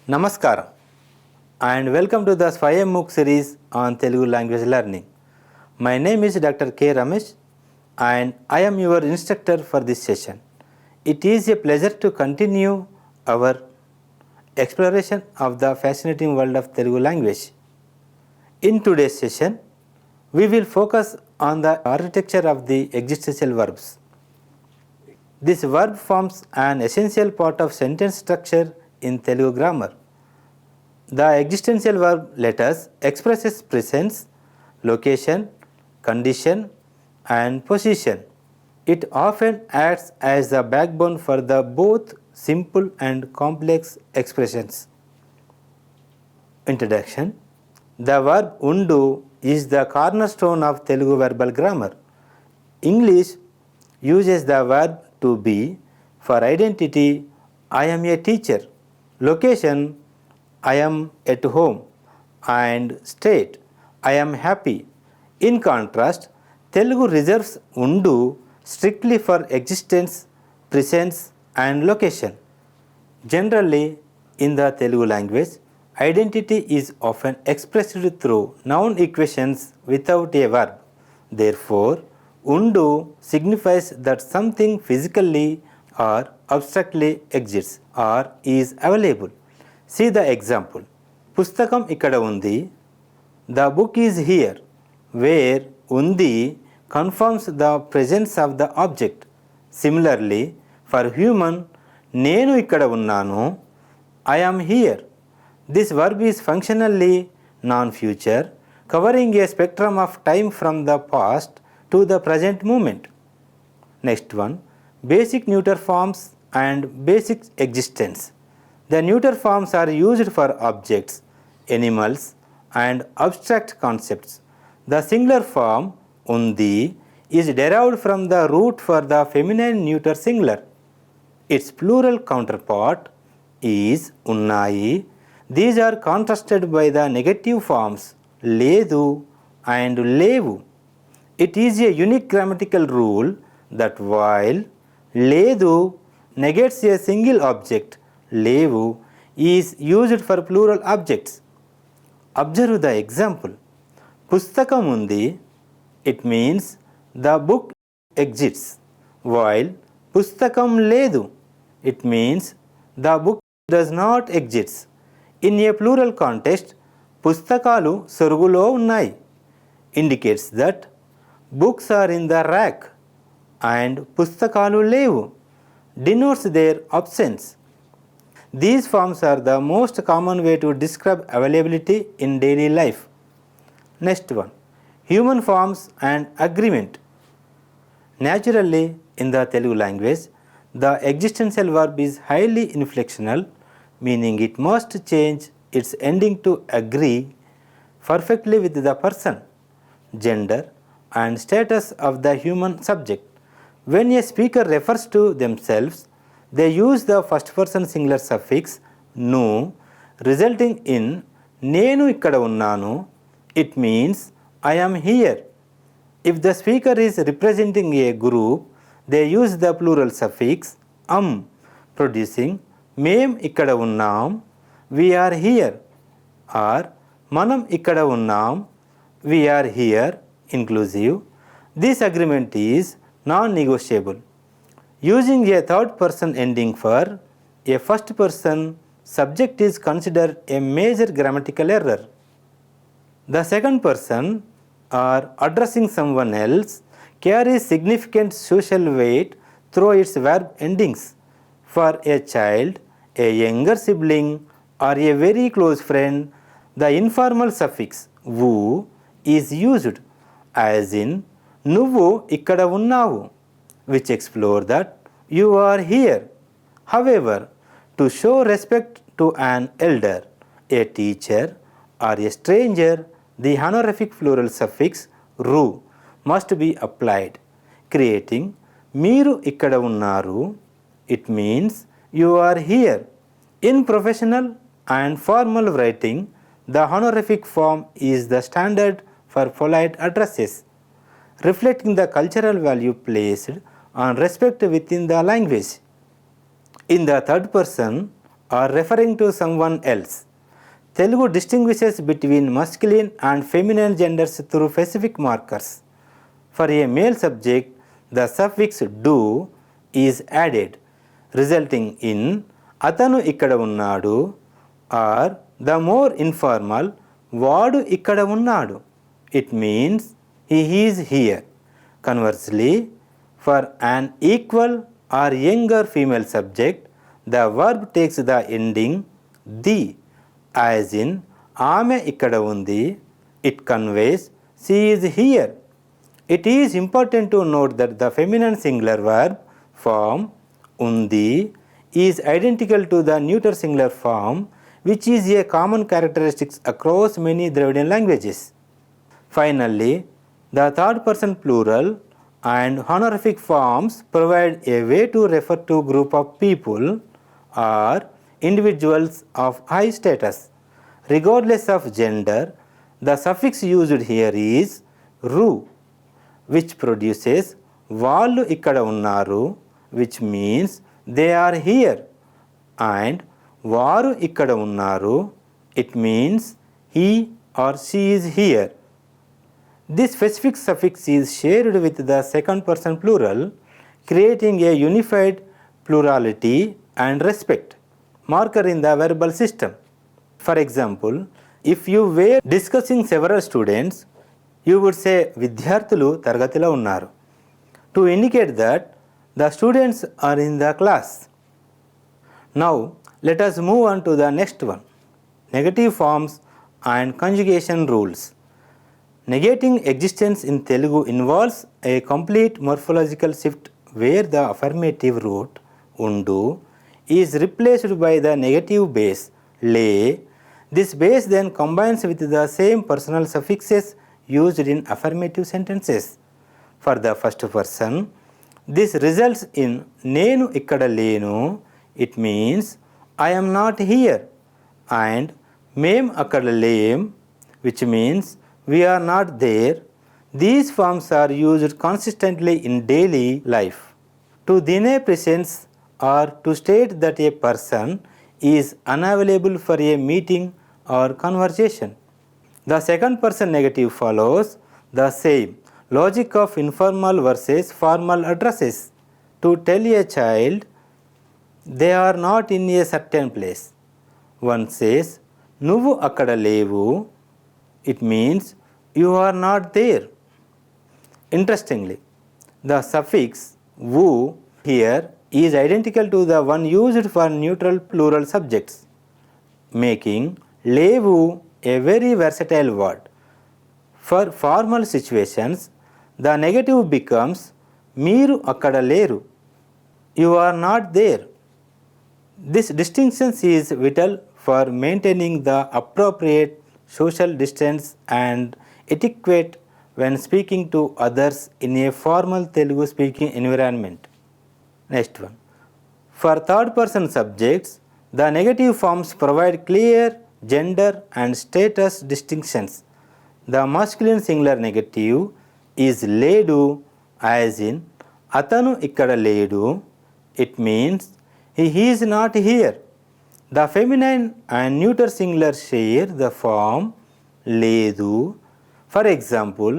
Namaskaram and welcome to the Swayam MOOC series on Telugu language learning. My name is Dr. K. Ramesh and I am your instructor for this session. It is a pleasure to continue our exploration of the fascinating world of Telugu language. In today's session, we will focus on the architecture of the existential verbs. This verb forms an essential part of sentence structure in Telugu grammar. The existential verb letters expresses presence, location, condition and position. It often acts as the backbone for the both simple and complex expressions. Introduction. The verb undu is the cornerstone of Telugu verbal grammar. English uses the verb to be for identity, I am a teacher, location, I am at home, and state, I am happy. In contrast, Telugu reserves undu strictly for existence, presence, and location. Generally, in the Telugu language, identity is often expressed through noun equations without a verb. Therefore, undu signifies that something physically or abstractly exists or is available. See the example. Pustakam ikkada undi. The book is here, where undi confirms the presence of the object. Similarly, for human, nenu ikkada unnanu, I am here. This verb is functionally non-future, covering a spectrum of time from the past to the present moment. Next one, basic neuter forms and basic existence. The neuter forms are used for objects, animals and abstract concepts. The singular form undi is derived from the root for the feminine neuter singular. Its plural counterpart is unnai. These are contrasted by the negative forms ledu and levu. It is a unique grammatical rule that while ledu negates a single object, levu is used for plural objects. Observe the example. Pustakam undi, it means the book exists, while pustakam ledu, it means the book does not exist. In a plural context, pustakalu sorugulo unnai indicates that books are in the rack and pustakalu levu denotes their absence. These forms are the most common way to describe availability in daily life. Next one, human forms and agreement. Naturally, in the Telugu language, the existential verb is highly inflectional, meaning it must change its ending to agree perfectly with the person, gender, and status of the human subject. When a speaker refers to themselves, they use the first person singular suffix nu, resulting in nenu ikkada unnanu. It means I am here. If the speaker is representing a group, they use the plural suffix producing మేం ఇక్కడ ఉన్నాం, we are here, or మనం ఇక్కడ ఉన్నాం, we are here, inclusive. This agreement is non-negotiable. Using a third person ending for a first person subject is considered a major grammatical error. The second person or addressing someone else carries significant social weight through its verb endings. For a child, a younger sibling or a very close friend, the informal suffix vu is used, as in నువ్వు ఇక్కడ ఉన్నావు, which explore that you are here. However, to show respect to an elder, a teacher or a stranger, the honorific plural suffix ru must be applied, creating మీరు ఇక్కడ ఉన్నారు. It means you are here. In professional and formal writing, the honorific form is the standard for polite addresses, reflecting the cultural value placed on respect within the language. In the third person or referring to someone else. Telugu distinguishes between masculine and feminine genders through specific markers. For a male subject, the suffix do is added, resulting in atanu ikkada unnadu, or the more informal vaadu ikkada unnadu. It means he is here. Conversely, for an equal or younger female subject, the verb takes the ending the, as in ఆమె ఇక్కడ ఉంది. It conveys she is here. It is important to note that the feminine singular verb form undi is identical to the neuter singular form, which is a common characteristic across many Dravidian languages. Finally, the third person plural and honorific forms provide a way to refer to a group of people or individuals of high status. Regardless of gender, the suffix used here is ru, which produces వాళ్ళు ఇక్కడ ఉన్నారు, which means they are here, and వారు ఇక్కడ ఉన్నారు, it means he or she is here. This specific suffix is shared with the second person plural, creating a unified plurality and respect marker in the verbal system. For example, if you were discussing several students, you would say విద్యార్థులు తరగతిలో ఉన్నారు, to indicate that the students are in the class. Now, let us move on to the next one, negative forms and conjugation rules. Negating existence in Telugu involves a complete morphological shift where the affirmative root undu is replaced by the negative base le. This base then combines with the same personal suffixes used in affirmative sentences. For the first person, this results in nenu ikkada lenu, it means I am not here, and mem akkada lem, which means we are not there. These forms are used consistently in daily life to deny presence or to state that a person is unavailable for a meeting or conversation. The second person negative follows the same logic of informal versus formal addresses. To tell a child they are not in a certain place, one says నువ్వు అక్కడ లేవు, it means you are not there. Interestingly, the suffix wu here is identical to the one used for neutral plural subjects, making levu a very versatile word. For formal situations, the negative becomes మీరు అక్కడ లేరు, you are not there. This distinction is vital for maintaining the appropriate social distance and etiquette when speaking to others in a formal Telugu speaking environment. Next one. For third person subjects, the negative forms provide clear gender and status distinctions. The masculine singular negative is ledu, as in atanu ikkada ledu, it means he is not here. The feminine and neuter singular share the form ledu. For example,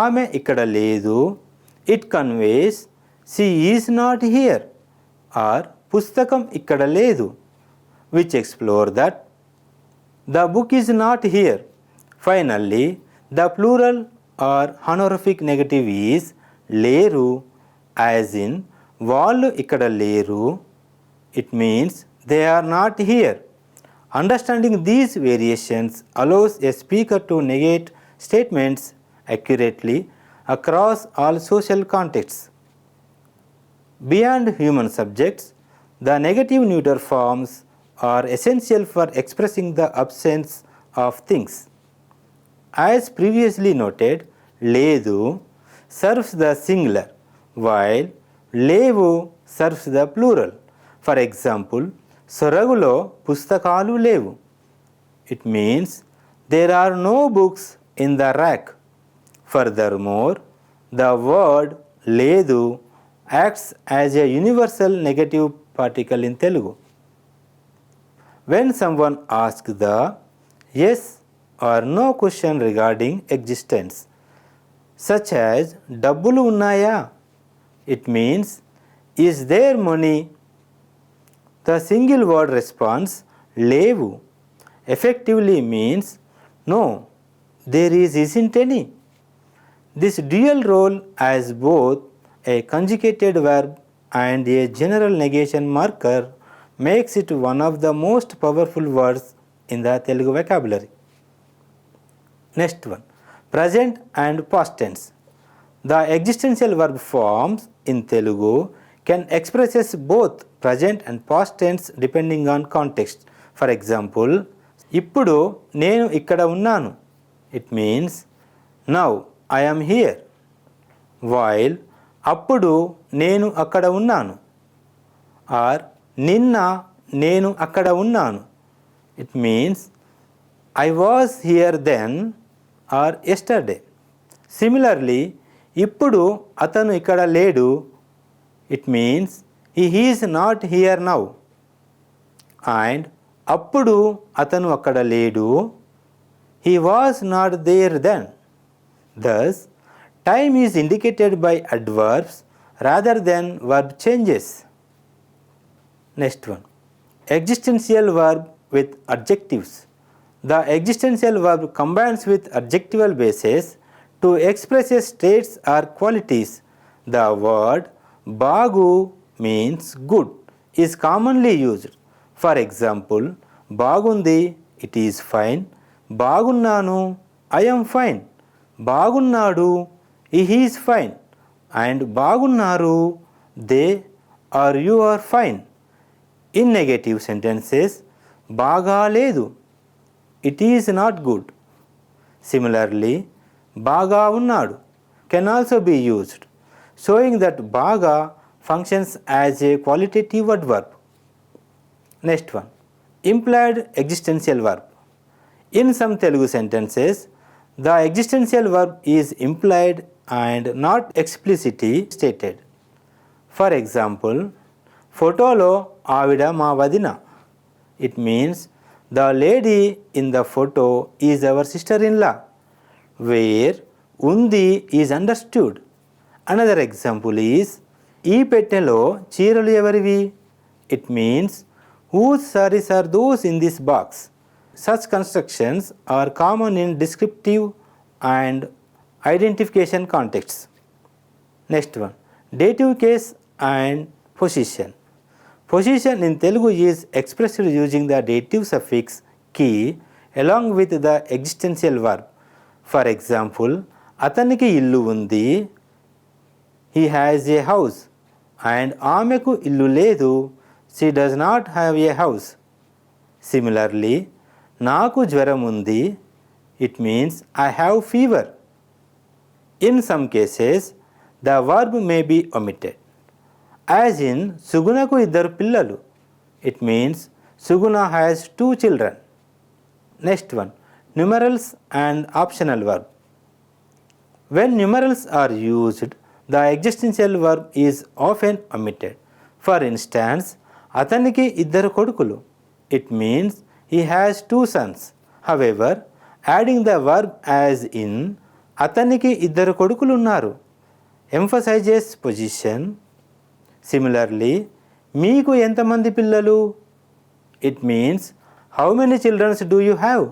ఆమె ఇక్కడ లేదు, it conveys she is not here, or పుస్తకం ఇక్కడ లేదు, which explore that the book is not here. Finally, the plural or honorific negative is లేరు, as in వాళ్ళు ఇక్కడ లేరు, it means they are not here. Understanding these variations allows a speaker to negate statements accurately across all social contexts. Beyond human subjects, the negative neuter forms are essential for expressing the absence of things. As previously noted, ledu serves the singular, while levu serves the plural. For example, సొరగులో పుస్తకాలు లేవు, it means there are no books in the rack. Furthermore, the word లేదు acts as a universal negative particle in Telugu. when someone asks the yes or no question regarding existence, such as డబ్బులు ఉన్నాయా, it means is there money. The single word response లేవు effectively means no, there isn't any. This dual role as both a conjugated verb and a general negation marker makes it one of the most powerful words in the Telugu vocabulary. Next one, present and past tense. The existential verb forms in Telugu can express both present and past tense depending on context. For example, ఇప్పుడు నేను ఇక్కడ ఉన్నాను, it means now I am here. While అప్పుడు నేను అక్కడ ఉన్నాను, or నిన్న నేను అక్కడ ఉన్నాను, it means I was here then or yesterday. Similarly, ఇప్పుడు అతను ఇక్కడ లేడు, it means he is not here now. And అప్పుడు అతను అక్కడ లేడు, he was not there then. Thus, time is indicated by adverbs rather than verb changes. Next one, existential verb with adjectives. The existential verb combines with adjectival bases to express states or qualities. The word bagu means good is commonly used. For example, bagundi, it is fine. Bagunnanu, I am fine. Bagunnadu, he is fine. And bagunnaru, they or you are fine. In negative sentences, baga ledu, it is not good. Similarly, baga unnadu can also be used, showing that baga functions as a qualitative adverb. Next one, implied existential verb. In some Telugu sentences, the existential verb is implied and not explicitly stated. For example, ఫోటోలో ఆవిడ మా వదిన, it means the lady in the photo is our sister-in-law, where ఉంది is understood. Another example is ఈ పెట్టెలో చీరలు ఎవరివి, it means whose sarees are those in this box. Such constructions are common in descriptive and identification contexts. Next one, dative case and position. Position in Telugu is expressed using the dative suffix ki along with the existential verb. For example, అతనికి ఇల్లు ఉంది, he has a house, and ఆమెకు ఇల్లు లేదు, she does not have a house. Similarly, నాకు జ్వరం ఉంది, it means I have fever. In some cases, the verb may be omitted. As in, సుగుణకు ఇద్దరు పిల్లలు, it means Suguna has 2 children. Next one, numerals and optional verb. When numerals are used, the existential verb is often omitted. For instance, అతనికి ఇద్దరు కొడుకులు, it means he has 2 sons. However, adding the verb as in అతనికి ఇద్దరు కొడుకులు ఉన్నారు emphasizes position. Similarly, మీకు ఎంతమంది పిల్లలు, it means how many children do you have,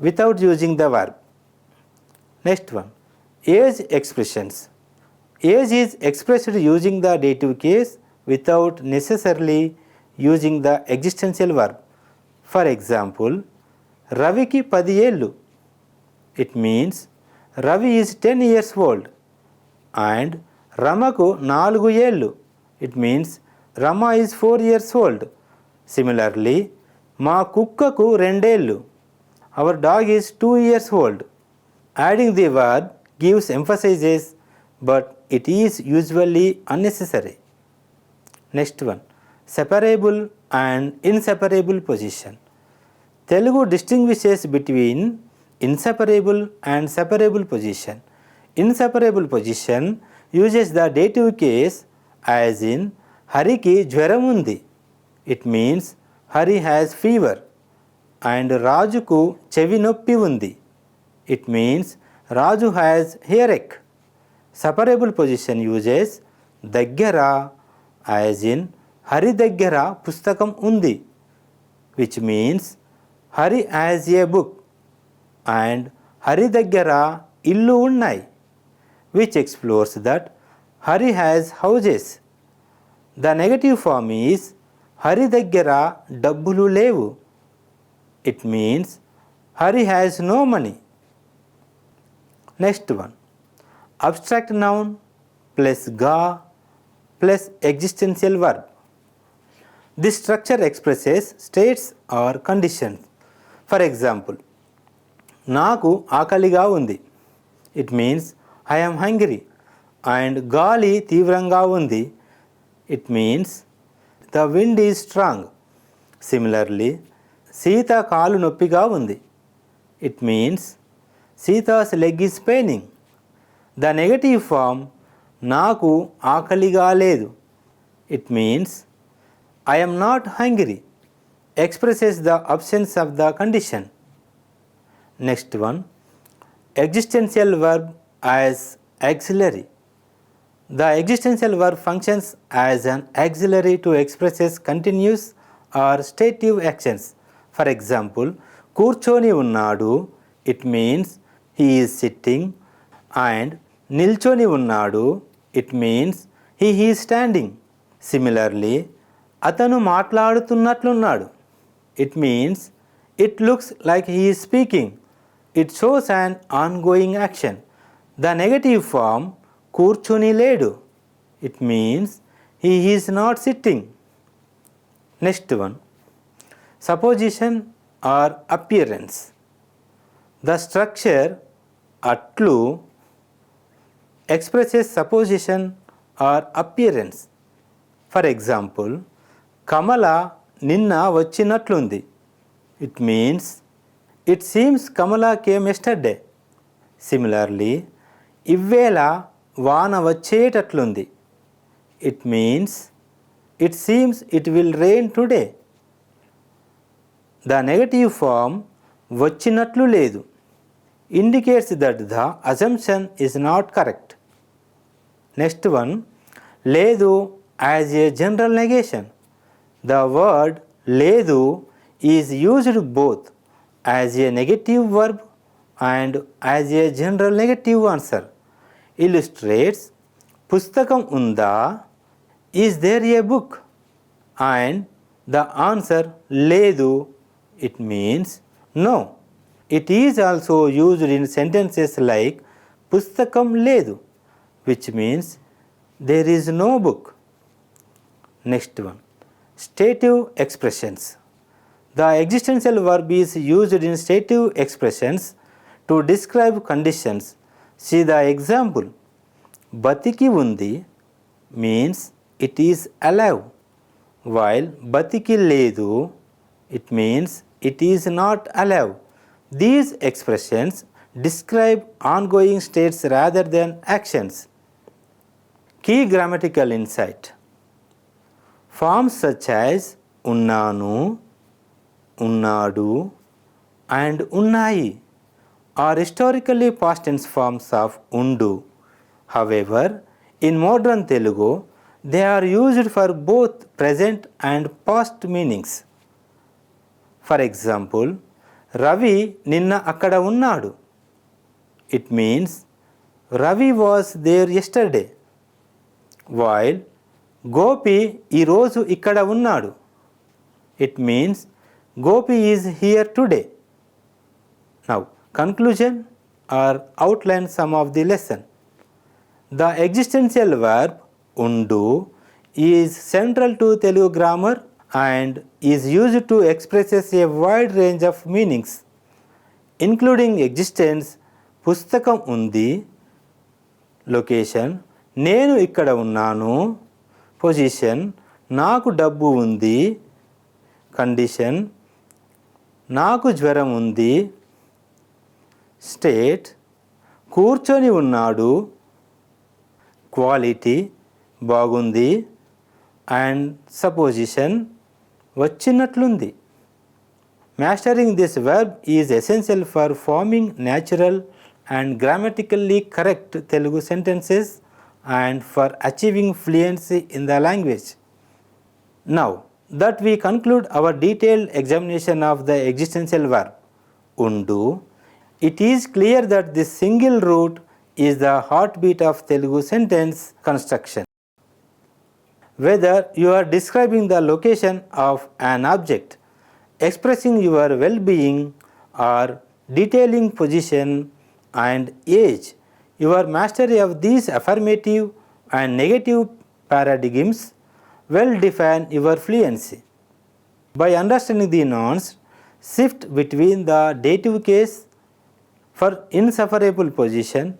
without using the verb. Next one, age expressions. Age is expressed using the dative case without necessarily using the existential verb. For example, Raviki 10 ఏళ్ళు, it means Ravi is 10 years old. And Ramaku 4 ఏళ్ళు, it means Rama is 4 years old. Similarly, మా కుక్కకు 2 ఏళ్ళు, our dog is 2 years old. Adding the verb gives emphasis, but it is usually unnecessary. Next one, separable and inseparable position. Telugu distinguishes between inseparable and separable position. Inseparable position uses the dative case as in Hariki jvaram undi. It means Hari has fever and రాజుకు చెవి నొప్పి ఉంది. It means Raju has earache. Separable position uses దగ్గర as in Hari దగ్గర పుస్తకం ఉంది, which means Hari has a book, and Hari దగ్గర ఇల్లు ఉన్నాయి, which explores that Hari has houses. The negative form is Hari daggara dabbulu levu. It means Hari has no money. Next one, abstract noun plus ga plus existential verb. This structure expresses states or conditions. For example, నాకు ఆకలిగా ఉంది. It means I am hungry. And గాలి తీవ్రంగా ఉంది. It means the wind is strong. Similarly, Sita కాలు నొప్పిగా ఉంది. It means Sita's leg is paining. The negative form నాకు ఆకలిగా లేదు. It means I am not hungry expresses the absence of the condition. Next one, existential verb as auxiliary. The existential verb functions as an auxiliary to express continuous or stative actions. For example, కూర్చొని ఉన్నాడు, it means he is sitting, and నిల్చొని ఉన్నాడు, it means he is standing. Similarly, అతను మాట్లాడుతున్నట్లున్నాడు, it means it looks like he is speaking. It shows an ongoing action. The negative form కూర్చుని లేడు, it means he is not sitting. Next one, supposition or appearance. The structure అట్లు expresses supposition or appearance. For example, కమల నిన్న వచ్చినట్లుంది, it means it seems Kamala came yesterday. Similarly, ఇవ్వేళ వాన వచ్చేటట్లుంది, it means it seems it will rain today. The negative form వచ్చినట్లు లేదు indicates that the assumption is not correct. Next one, లేదు as a general negation. The word లేదు is used both as a negative verb and as a general negative answer. Illustrates పుస్తకం ఉందా, is there a book, and the answer లేదు, it means no. It is also used in sentences like పుస్తకం లేదు, which means there is no book. Next one, stative expressions. The existential verb is used in stative expressions to describe conditions. See the example. బతికి ఉంది means it is alive, while బతికి లేదు, it means it is not alive. These expressions describe ongoing states rather than actions. Key grammatical insight. Forms such as ఉన్నాను, ఉన్నాడు, and ఉన్నాయి are historically past tense forms of undu. However, in modern Telugu, they are used for both present and past meanings. For example, Ravi నిన్న అక్కడ ఉన్నాడు, it means Ravi was there yesterday, while Gopi ఈరోజు ఇక్కడ ఉన్నాడు, it means Gopi is here today. Now, conclusion or outline some of the lesson. The existential verb undu is central to Telugu grammar and is used to express a wide range of meanings, including existence, పుస్తకం ఉంది, location నేను ఇక్కడ ఉన్నాను, position నాకు డబ్బు ఉంది, condition నాకు జ్వరం ఉంది, స్టేట్ కూర్చొని ఉన్నాడు, క్వాలిటీ బాగుంది, అండ్ సపోజిషన్ వచ్చినట్లుంది. Mastering this verb is essential for forming natural and grammatically correct Telugu sentences and for achieving fluency in the language. Now that we conclude our detailed examination of the existential verb undu, it is clear that this single root is the heartbeat of Telugu sentence construction. Whether you are describing the location of an object, expressing your well-being, or detailing position and age, your mastery of these affirmative and negative paradigms will define your fluency. By understanding the nouns, shift between the dative case for inseparable position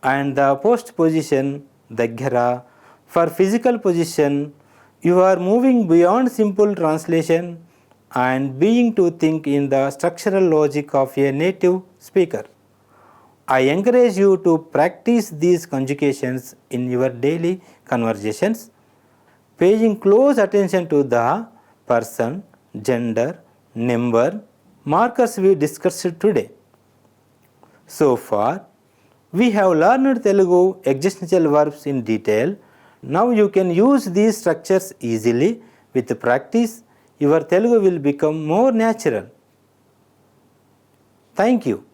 and the postposition daggara for physical position, you are moving beyond simple translation and being to think in the structural logic of a native speaker. I encourage you to practice these conjugations in your daily conversations, paying close attention to the person, gender, number, markers we discussed today. So far, we have learned Telugu existential verbs in detail. Now you can use these structures easily. With practice, your Telugu will become more natural. Thank you.